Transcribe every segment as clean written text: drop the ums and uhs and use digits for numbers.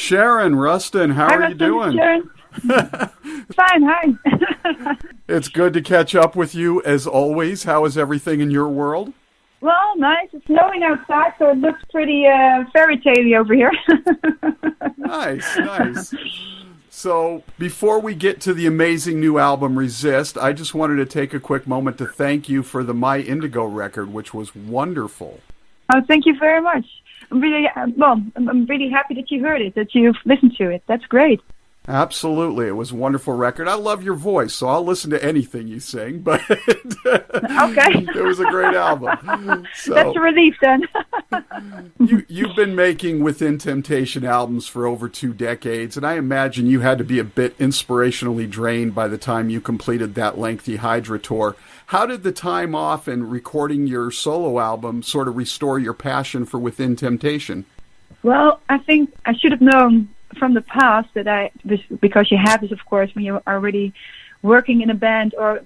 Sharon, Rustin, how are you doing? Sharon. Fine, hi. It's good to catch up with you as always. How is everything in your world? Well, nice. It's snowing outside, so it looks pretty fairy tale-y over here. Nice. So, before we get to the amazing new album, Resist, I just wanted to take a quick moment to thank you for the My Indigo record, which was wonderful. Oh, thank you very much. I'm really happy that you heard it, that you've listened to it. That's great. Absolutely. It was a wonderful record. I love your voice, so I'll listen to anything you sing, but okay. It was a great album. So, that's a relief then. You've been making Within Temptation albums for over 2 decades, and I imagine you had to be a bit inspirationally drained by the time you completed that lengthy Hydra tour. How did the time off and recording your solo album sort of restore your passion for Within Temptation? Well, I think I should have known from the past that because you have this, of course, when you're already working in a band or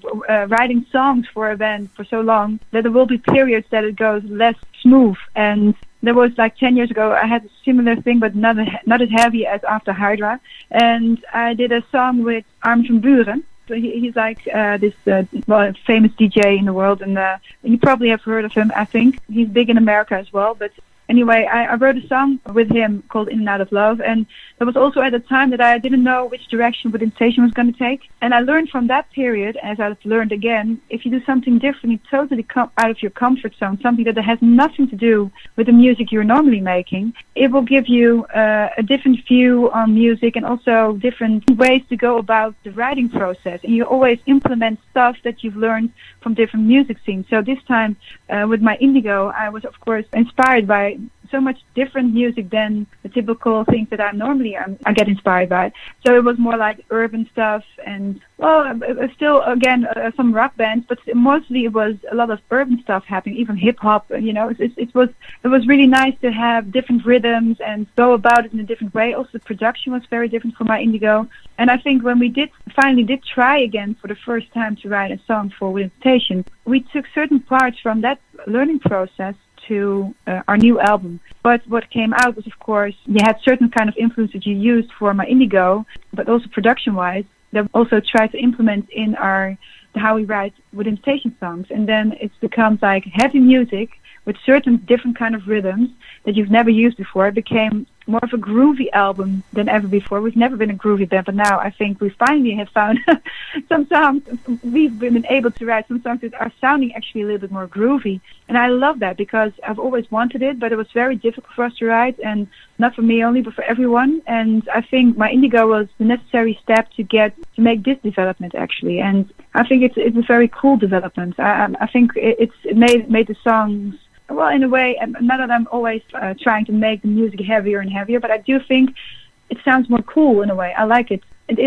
writing songs for a band for so long, that there will be periods that it goes less smooth. And there was like 10 years ago, I had a similar thing, but not as heavy as after Hydra. And I did a song with Armin van Buuren. So he's like this famous DJ in the world, and you probably have heard of him, I think. He's big in America as well, but anyway, I wrote a song with him called In and Out of Love, and there was also at a time that I didn't know which direction Within Temptation was going to take. And I learned from that period, as I've learned again, if you do something different, you totally come out of your comfort zone, something that has nothing to do with the music you're normally making, it will give you a different view on music and also different ways to go about the writing process. And you always implement stuff that you've learned from different music scenes. So this time with my Indigo, I was, of course, inspired by so much different music than the typical things that I get inspired by. So it was more like urban stuff and, still, again, some rock bands, but mostly it was a lot of urban stuff happening, even hip-hop, It was really nice to have different rhythms and go about it in a different way. Also, the production was very different for my Indigo. And I think when we finally did try again for the first time to write a song for Within Temptation, we took certain parts from that learning process to our new album. But what came out was, of course, you had certain kind of influence that you used for my Indigo, but also production-wise, that we also tried to implement in how we write Within Temptation songs. And then it becomes like heavy music with certain different kind of rhythms that you've never used before. It became more of a groovy album than ever before. We've never been a groovy band, but now I think we finally have found some songs. We've been able to write some songs that are sounding actually a little bit more groovy. And I love that because I've always wanted it, but it was very difficult for us to write, and not for me only, but for everyone. And I think my Indigo was the necessary step to make this development actually. And I think it's a very cool development. I think it made the songs, well, in a way, not that I'm always trying to make the music heavier and heavier, but I do think it sounds more cool in a way. I like it.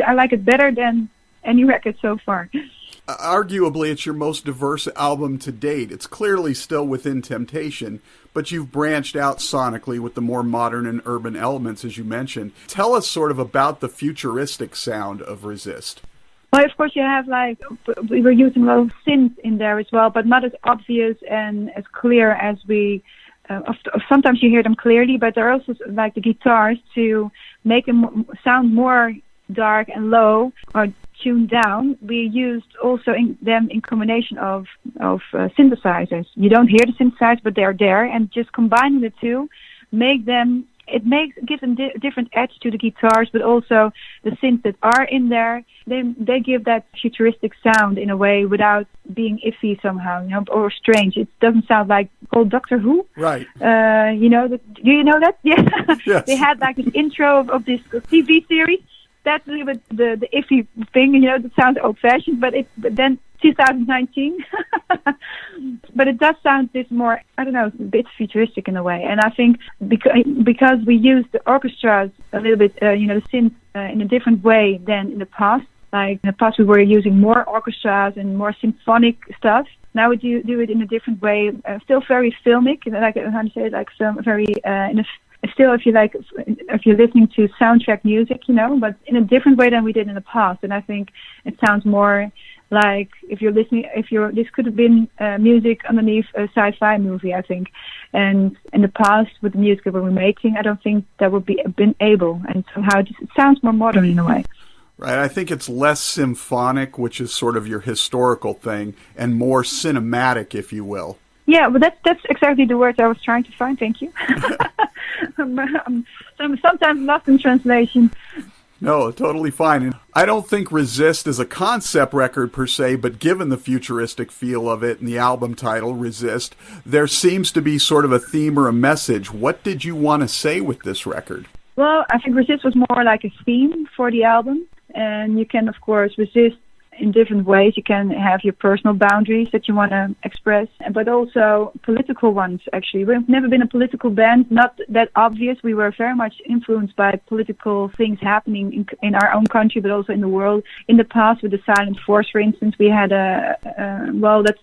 I like it better than any record so far. Arguably, it's your most diverse album to date. It's clearly still Within Temptation, but you've branched out sonically with the more modern and urban elements, as you mentioned. Tell us sort of about the futuristic sound of Resist. Well, of course, you have we were using a lot of synths in there as well, but not as obvious and as clear as we. Sometimes you hear them clearly, but there are also like the guitars to make them sound more dark and low or tuned down. We used also them in combination of synthesizers. You don't hear the synthesizers, but they're there, and just combining the two gives them different edge to the guitars, but also the synths that are in there, they give that futuristic sound in a way without being iffy somehow, or strange. It doesn't sound like old Doctor Who. Right. Do you know that? Yeah. Yes. They had like this intro of this TV series. That's a little bit the iffy thing, that sounds old-fashioned, but then 2019. But it does sound this more, I don't know, a bit futuristic in a way. And I think because we used the orchestras a little bit, the synth in a different way than in the past. Like in the past, we were using more orchestras and more symphonic stuff. Now we do it in a different way, still very filmic, like how to say it, like some very still, if you're listening to soundtrack music, but in a different way than we did in the past. And I think it sounds more Like if this could have been music underneath a sci-fi movie, I think. And in the past, with the music that we were making, I don't think that would be been able. And somehow it sounds more modern in a way. Right. I think it's less symphonic, which is sort of your historical thing, and more cinematic, if you will. Yeah, but that's exactly the words I was trying to find. Thank you. I'm sometimes lost in translation. No, totally fine. And I don't think Resist is a concept record per se, but given the futuristic feel of it and the album title, Resist, there seems to be sort of a theme or a message. What did you want to say with this record? Well, I think Resist was more like a theme for the album. And you can, of course, resist in different ways. You can have your personal boundaries that you want to express, but also political ones, actually. We've never been a political band, not that obvious. We were very much influenced by political things happening in our own country, but also in the world. In the past, with the Silent Force, for instance, we had that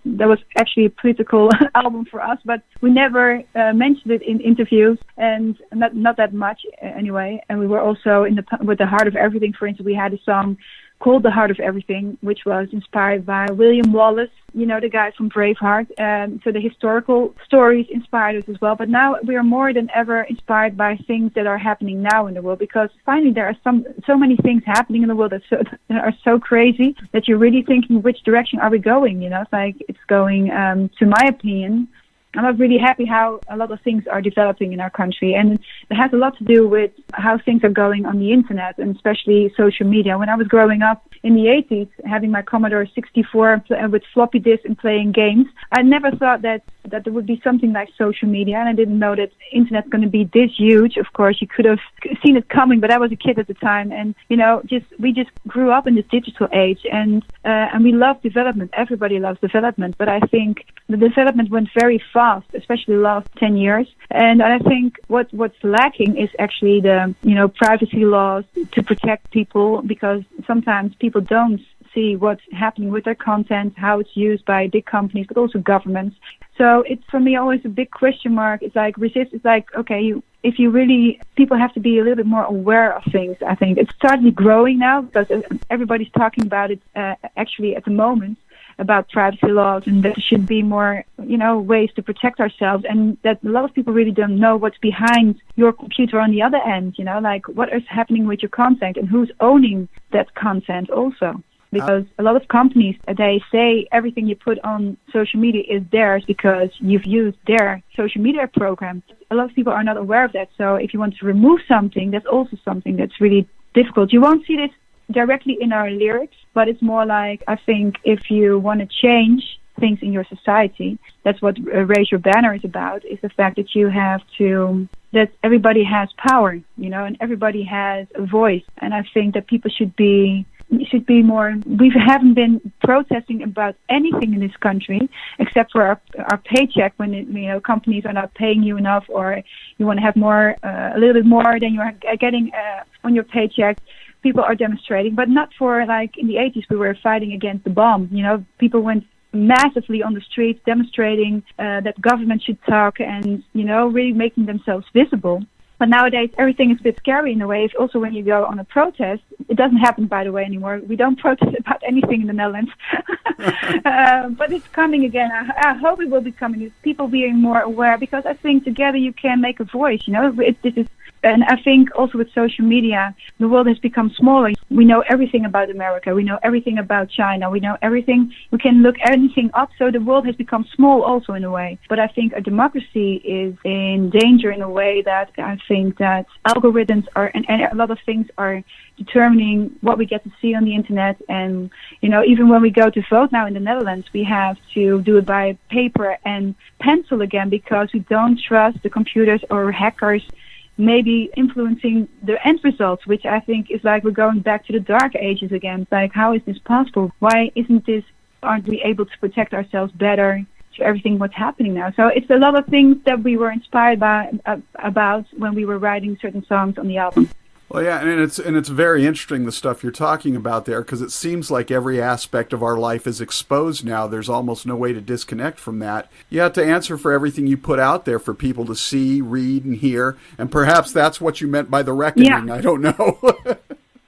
was actually a political album for us, but we never mentioned it in interviews, and not that much anyway. And we were also with the Heart of Everything, for instance, we had a song called The Heart of Everything, which was inspired by William Wallace, the guy from Braveheart. So the historical stories inspired us as well. But now we are more than ever inspired by things that are happening now in the world, because finally there are so many things happening in the world that are so crazy that you're really thinking, which direction are we going? It's like it's going, to my opinion, I'm not really happy how a lot of things are developing in our country. And it has a lot to do with how things are going on the internet, and especially social media. When I was growing up in the 80s, having my Commodore 64 with floppy disks and playing games, I never thought that there would be something like social media. And I didn't know that internet's going to be this huge. Of course, you could have seen it coming, but I was a kid at the time. And, we just grew up in this digital age, and we love development. Everybody loves development. But I think the development went very fast, especially the last 10 years. And I think what's lacking is actually the, privacy laws to protect people, because sometimes people don't see what's happening with their content, how it's used by big companies, but also governments. So it's, for me, always a big question mark. It's like Resist is like, okay, people have to be a little bit more aware of things. I think it's starting growing now, because everybody's talking about it actually at the moment, about privacy laws, and that there should be more, ways to protect ourselves, and that a lot of people really don't know what's behind your computer on the other end, like what is happening with your content and who's owning that content also. Because a lot of companies, they say everything you put on social media is theirs because you've used their social media program. A lot of people are not aware of that. So if you want to remove something, that's also something that's really difficult. You won't see this directly in our lyrics, but it's more like, I think, if you want to change things in your society, that's what Raise Your Banner is about, is the fact that that everybody has power, and everybody has a voice. And I think that people should be more. We haven't been protesting about anything in this country except for our paycheck, when companies are not paying you enough, or you want to have more, a little bit more than you're getting on your paycheck. People are demonstrating, but not for, like in the 80s we were fighting against the bomb. People went massively on the streets demonstrating that government should talk, and really making themselves visible. But nowadays, everything is a bit scary in a way. Also, when you go on a protest, it doesn't happen, by the way, anymore. We don't protest about anything in the Netherlands. But it's coming again. I hope it will be coming. It's people being more aware, because I think together you can make a voice. And I think also with social media, the world has become smaller. We know everything about America. We know everything about China. We know everything. We can look anything up. So the world has become small also in a way. But I think a democracy is in danger in a way that I think that algorithms and a lot of things are determining what we get to see on the internet. And, even when we go to vote now in the Netherlands, we have to do it by paper and pencil again, because we don't trust the computers or hackers maybe influencing the end results, which I think is like we're going back to the dark ages again. It's like, how is this possible? Why aren't we able to protect ourselves better to everything what's happening now? So it's a lot of things that we were inspired by about when we were writing certain songs on the album. Well, yeah, and it's very interesting, the stuff you're talking about there, because it seems like every aspect of our life is exposed now. There's almost no way to disconnect from that. You have to answer for everything you put out there for people to see, read, and hear, and perhaps that's what you meant by the reckoning. Yeah. I don't know.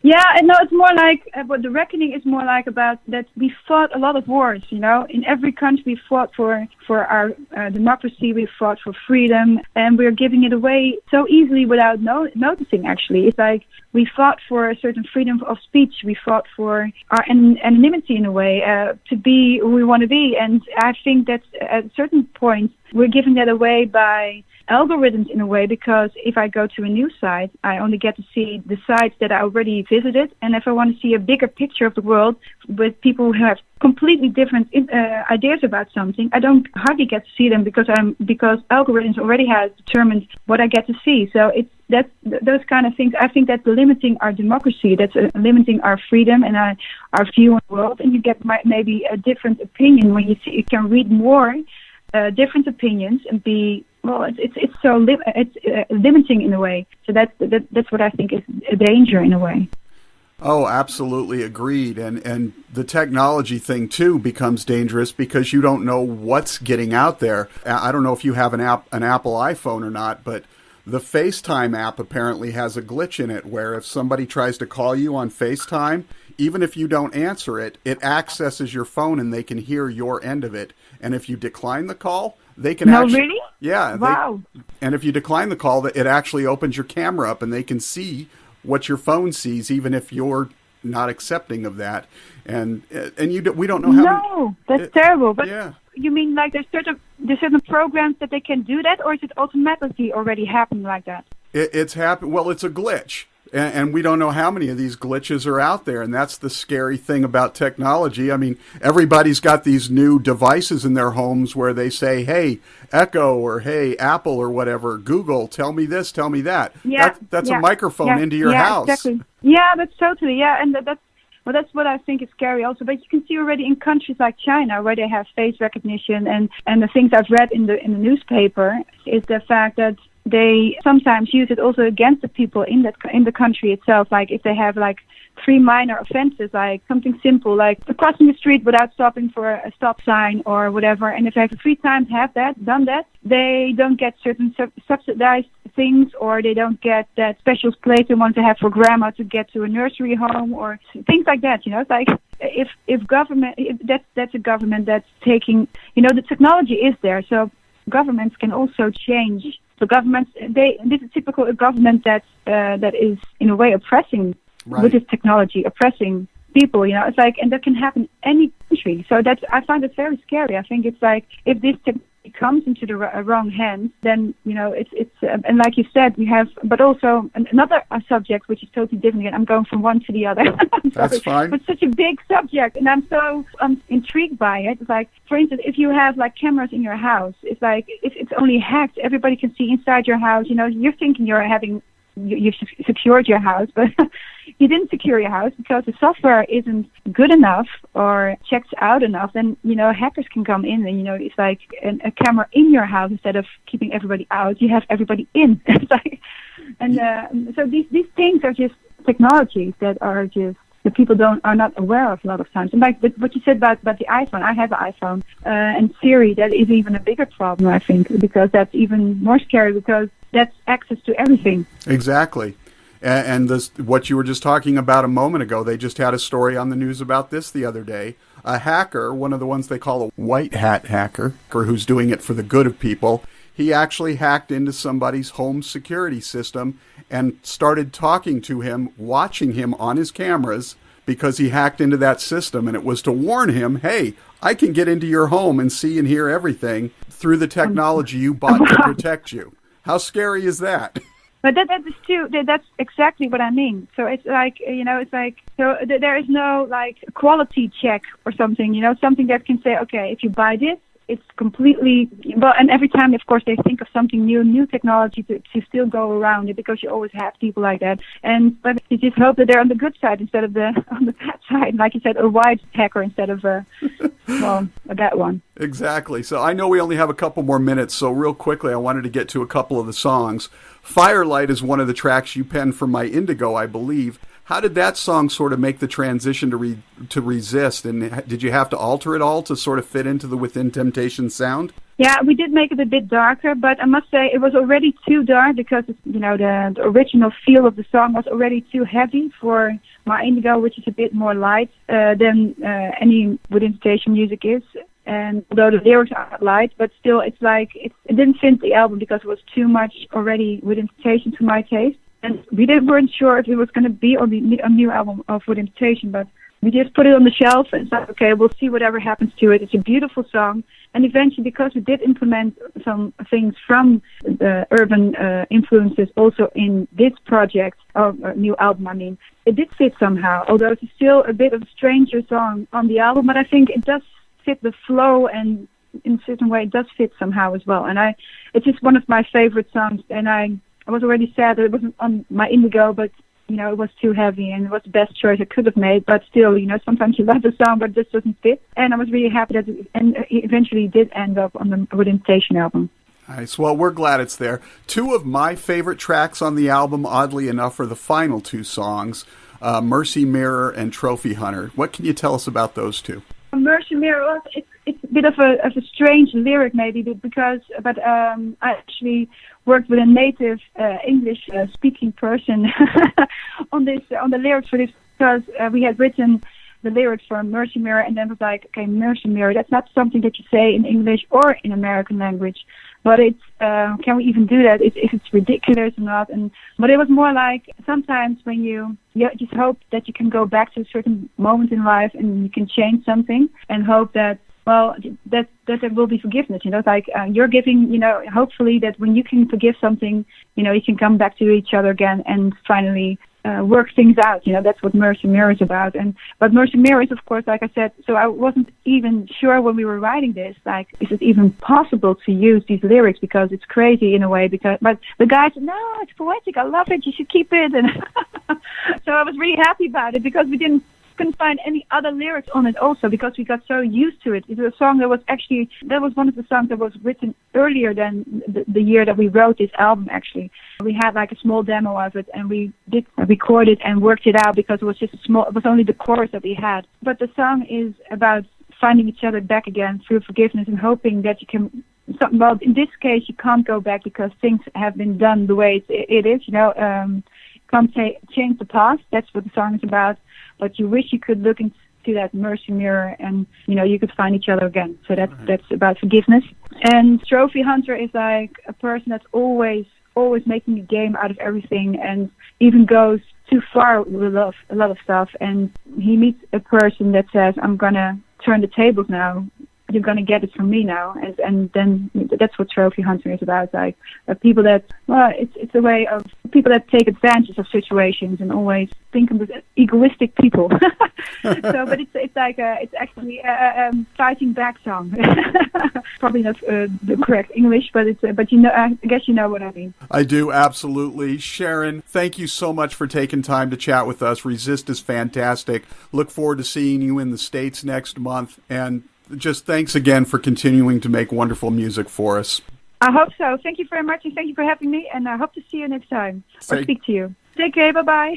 Yeah, and no, it's more like, but the reckoning is more like about that we fought a lot of wars, in every country we fought for our democracy, we fought for freedom, and we're giving it away so easily without noticing, actually. It's like we fought for a certain freedom of speech, we fought for our anonymity in a way, to be who we want to be, and I think that at certain points we're giving that away by algorithms in a way, because if I go to a news site, I only get to see the sites that I already visited, and if I want to see a bigger picture of the world with people who have completely different ideas about something, I don't hardly get to see them because algorithms already has determined what I get to see. So that's those kind of things. I think that's limiting our democracy. That's limiting our freedom and our view on the world. And you get maybe a different opinion when you can read more different opinions and be. Well, it's so limiting in a way. So that's what I think is a danger in a way. Oh, absolutely agreed. And the technology thing too becomes dangerous because you don't know what's getting out there. I don't know if you have an Apple iPhone or not, but the FaceTime app apparently has a glitch in it where if somebody tries to call you on FaceTime, even if you don't answer it, it accesses your phone and they can hear your end of it. And if you decline the call, they can really? Yeah. Wow. And if you decline the call, it actually opens your camera up and they can see what your phone sees, even if you're not accepting of that. And we don't know how. No, that's terrible. But yeah. You mean like there's certain programs that they can do that, or is it automatically already happening like that? It's happened. Well, it's a glitch. And we don't know how many of these glitches are out there. And that's the scary thing about technology. I mean, everybody's got these new devices in their homes where they say, hey, Echo, or hey, Apple, or whatever, Google, tell me this, tell me that. Yeah, that's a microphone into your house. Exactly. Yeah, that's totally. Yeah, and that's what I think is scary also. But you can see already in countries like China where they have face recognition, and the things I've read in the newspaper is the fact that they sometimes use it also against the people in the country itself. Like if they have like 3 minor offenses, like something simple, like crossing the street without stopping for a stop sign or whatever. And if they have 3 times done that, they don't get certain subsidized things, or they don't get that special place they want to have for grandma to get to a nursery home or things like that. It's like if government, that's a government that's taking, the technology is there, so governments can also change. So governments, this is typical a government that is in a way oppressing with this technology, oppressing people. It's like, and that can happen in any country. So I find it very scary. I think it's like if this technology comes into the wrong hands, then it's and like you said, we have, but also another subject which is totally different. Again, I'm going from one to the other. That's fine. It's such a big subject, and I'm so intrigued by it. It's like, for instance, if you have like cameras in your house, it's like if it's only hacked, everybody can see inside your house. You're thinking you've secured your house, but you didn't secure your house because the software isn't good enough or checks out enough. Then hackers can come in, and it's like a camera in your house instead of keeping everybody out. You have everybody in. It's like, and so these things are just technologies that are just the people are not aware of a lot of times. And like what you said about the iPhone, I have an iPhone, and Siri, that is even a bigger problem, I think, because that's even more scary because that's access to everything. Exactly. And what you were just talking about a moment ago, they just had a story on the news about this the other day. A hacker, one of the ones they call a white hat hacker, or who's doing it for the good of people, he actually hacked into somebody's home security system and started talking to him, watching him on his cameras, because he hacked into that system. And it was to warn him, hey, I can get into your home and see and hear everything through the technology you bought to protect you. How scary is that? But that is too. That's exactly what I mean. So it's like so there is no like quality check or something. Something that can say, okay, if you buy this, it's completely well. And every time, of course, they think of something new technology to still go around it, because you always have people like that. But you just hope that they're on the good side instead of on the bad side. Like you said, a white hacker instead of a bad one. Exactly. So I know we only have a couple more minutes, so real quickly I wanted to get to a couple of the songs. Firelight is one of the tracks you penned for My Indigo, I believe. How did that song sort of make the transition to Resist, and did you have to alter it all to sort of fit into the Within Temptation sound? Yeah, we did make it a bit darker, but I must say it was already too dark because the original feel of the song was already too heavy for My Indigo, which is a bit more light than any Within Temptation music is. And although the lyrics are light, but still it didn't fit the album because it was too much already Within Temptation to my taste. And we weren't sure if it was going to be on a new album of Within Temptation, but we just put it on the shelf and said, okay, we'll see whatever happens to it. It's a beautiful song. And eventually, because we did implement some things from the urban influences also in this project, or new album, I mean, it did fit somehow, although it's still a bit of a stranger song on the album, but I think it does fit the flow, and in a certain way it does fit somehow as well. And it's just one of my favorite songs, and I was already sad that it wasn't on My Indigo, but it was too heavy and it was the best choice I could have made. But still, sometimes you love the song, but it just doesn't fit. And I was really happy that it eventually did end up on the Within Temptation album. Nice. Well, we're glad it's there. Two of my favorite tracks on the album, oddly enough, are the final two songs, Mercy Mirror and Trophy Hunter. What can you tell us about those two? Mercy Mirror, it's a bit of a strange lyric maybe, but I actually worked with a native English speaking person on the lyrics for this, because we had written the lyrics for Mercy Mirror, and then it was like, okay, Mercy Mirror, that's not something that you say in English or in American language, but it's can we even do that if it's ridiculous or not? But it was more like sometimes when you just hope that you can go back to a certain moment in life and you can change something, and hope that that there will be forgiveness. It's like you're giving, hopefully that when you can forgive something, you can come back to each other again and finally work things out. That's what Mercy Mirror is about. But Mercy Mirror is, of course, like I said, so I wasn't even sure when we were writing this, like, is it even possible to use these lyrics, because it's crazy in a way, but the guy said, no, it's poetic, I love it, you should keep it. And so I was really happy about it, because we couldn't find any other lyrics on it also, because we got so used to it. It was a song that was one of the songs that was written earlier than the year that we wrote this album, actually. We had like a small demo of it, and we did record it and worked it out, because it was only the chorus that we had. But the song is about finding each other back again through forgiveness, and hoping that you can, well, in this case you can't go back because things have been done the way it is, can't change the past. That's what the song is about. But you wish you could look into that mercy mirror, and you could find each other again. So that's about forgiveness. And Trophy Hunter is like a person that's always making a game out of everything, and even goes too far with a lot of stuff. And he meets a person that says, "I'm gonna turn the tables now. You're gonna get it from me now," and then that's what Trophy Hunter is about. Like people that, it's a way of people that take advantage of situations and always think of egoistic people. But it's like it's actually a fighting back song. Probably not the correct English, but I guess you know what I mean. I do, absolutely. Sharon, thank you so much for taking time to chat with us. Resist is fantastic. Look forward to seeing you in the States next month, and just thanks again for continuing to make wonderful music for us. I hope so. Thank you very much, and thank you for having me, and I hope to see you next time or speak to you. Take care. Bye-bye.